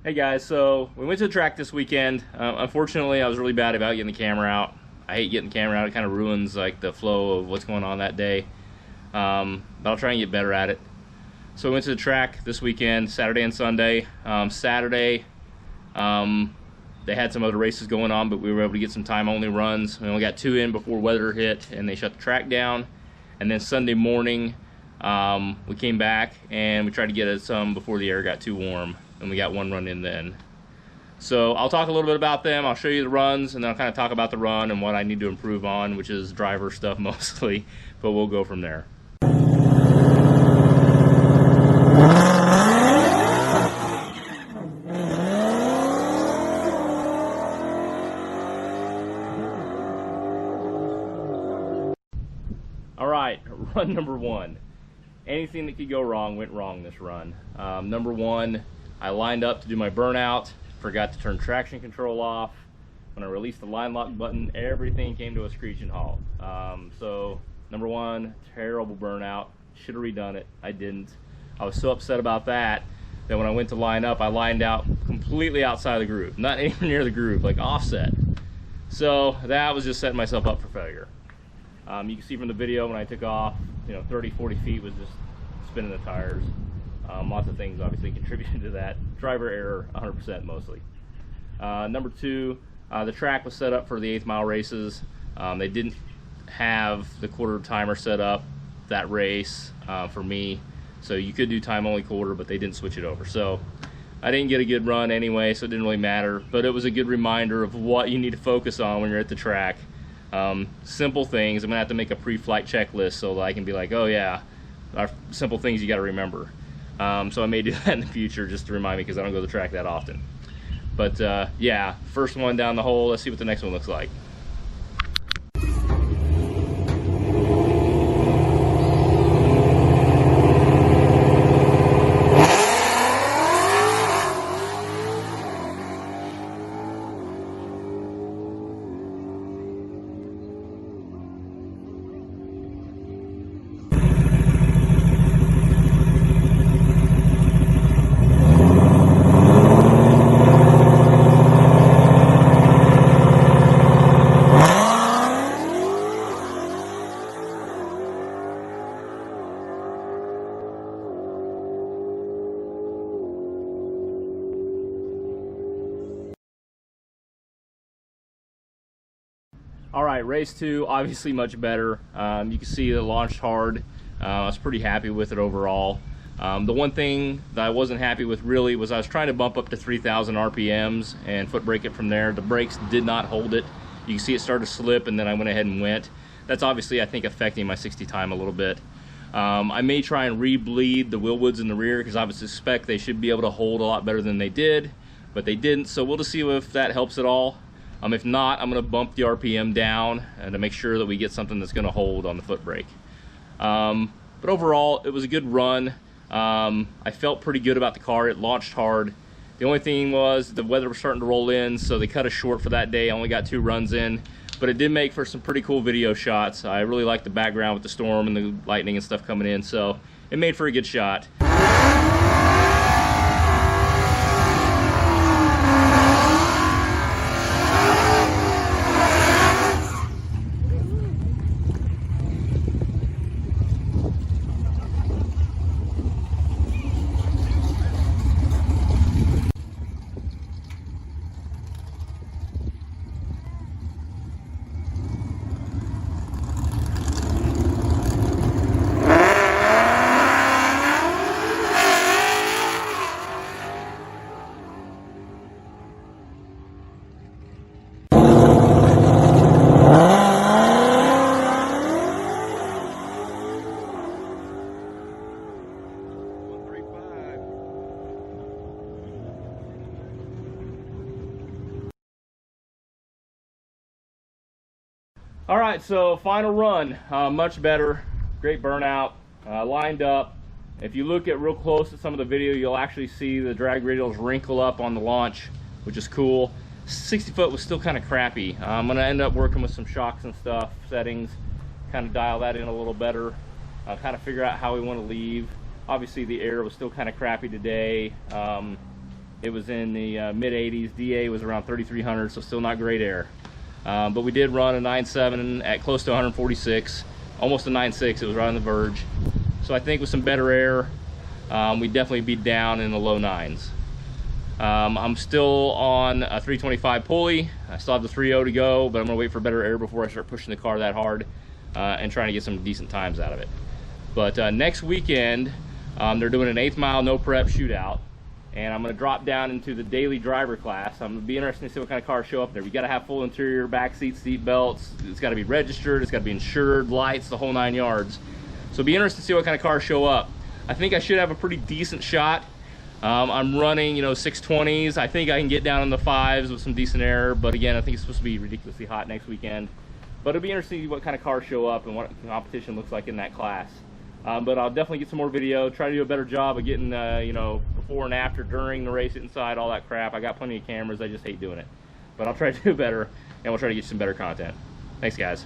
Hey guys, so we went to the track this weekend. Unfortunately, I was really bad about getting the camera out. I hate getting the camera out. It kind of ruins like the flow of what's going on that day. But I'll try and get better at it. So we went to the track this weekend, Saturday and Sunday. Saturday, they had some other races going on, but we were able to get some time-only runs. We only got 2 in before weather hit, and they shut the track down. And then Sunday morning, we came back and we tried to get some before the air got too warm. And we got 1 run in then. So I'll talk a little bit about them. I'll show you the runs, and then I'll kind of talk about the run and what I need to improve on, which is driver stuff mostly, but we'll go from there. All right, run number 1. Anything that could go wrong went wrong this run. Number 1, I lined up to do my burnout, forgot to turn traction control off. When I released the line lock button, everything came to a screeching halt. So number 1, terrible burnout. Should have redone it. I didn't. I was so upset about that when I went to line up, I lined out completely outside the groove, not anywhere near the groove, like offset. So that was just setting myself up for failure. You can see from the video when I took off, 30-40 feet was just spinning the tires. Lots of things obviously contributed to that. Driver error, 100% mostly. Number 2, the track was set up for the 8th mile races. They didn't have the quarter timer set up that race for me, so you could do time only quarter, but they didn't switch it over. So I didn't get a good run anyway, so it didn't really matter, but it was a good reminder of what you need to focus on when you're at the track. Simple things. I'm gonna have to make a pre-flight checklist so that I can be like, oh yeah, simple things you got to remember. So I may do that in the future just to remind me, because I don't go to the track that often. But yeah, first one down the hole. Let's see what the next one looks like. All right, race 2, obviously much better. You can see it launched hard. I was pretty happy with it overall. The one thing that I wasn't happy with really was I was trying to bump up to 3,000 RPMs and foot brake it from there. The brakes did not hold it. You can see it started to slip, and then I went ahead and went. That's obviously, I think, affecting my 60 time a little bit. I may try and re-bleed the Wilwoods in the rear, because I would suspect they should be able to hold a lot better than they did, but they didn't, so we'll just see if that helps at all. If not, I'm going to bump the RPM down to make sure that we get something that's going to hold on the foot brake. But overall, it was a good run. I felt pretty good about the car. It launched hard. The only thing was the weather was starting to roll in, so they cut us short for that day. I only got 2 runs in, but it did make for some pretty cool video shots. I really liked the background with the storm and the lightning and stuff coming in, so it made for a good shot. All right, so final run, much better, great burnout, lined up. If you look at real close at some of the video, you'll actually see the drag radials wrinkle up on the launch, which is cool. 60 foot was still kind of crappy. I'm gonna end up working with some shocks and stuff, settings, kind of dial that in a little better, kind of figure out how we want to leave. Obviously the air was still kind of crappy today. It was in the mid 80s. DA was around 3,300, so still not great air. But we did run a 9.7 at close to 146, almost a 9.6. It was right on the verge. So I think with some better air, we'd definitely be down in the low 9s. I'm still on a 325 pulley. I still have the 3.0 to go, but I'm gonna wait for better air before I start pushing the car that hard and trying to get some decent times out of it. But next weekend, they're doing an 1/8 mile no prep shootout, and I'm gonna drop down into the daily driver class. I'm gonna be interested to see what kind of cars show up there. We gotta have full interior, back seats, seat belts. It's gotta be registered, it's gotta be insured, lights, the whole 9 yards. So be interested to see what kind of cars show up. I think I should have a pretty decent shot. I'm running, 620s. I think I can get down in the 5s with some decent air, but again, I think it's supposed to be ridiculously hot next weekend. But it'll be interesting to see what kind of cars show up and what competition looks like in that class. But I'll definitely get some more video, try to do a better job of getting, before and after, during the race, inside, all that crap. I got plenty of cameras, I just hate doing it. But I'll try to do better, and we'll try to get some better content. Thanks, guys.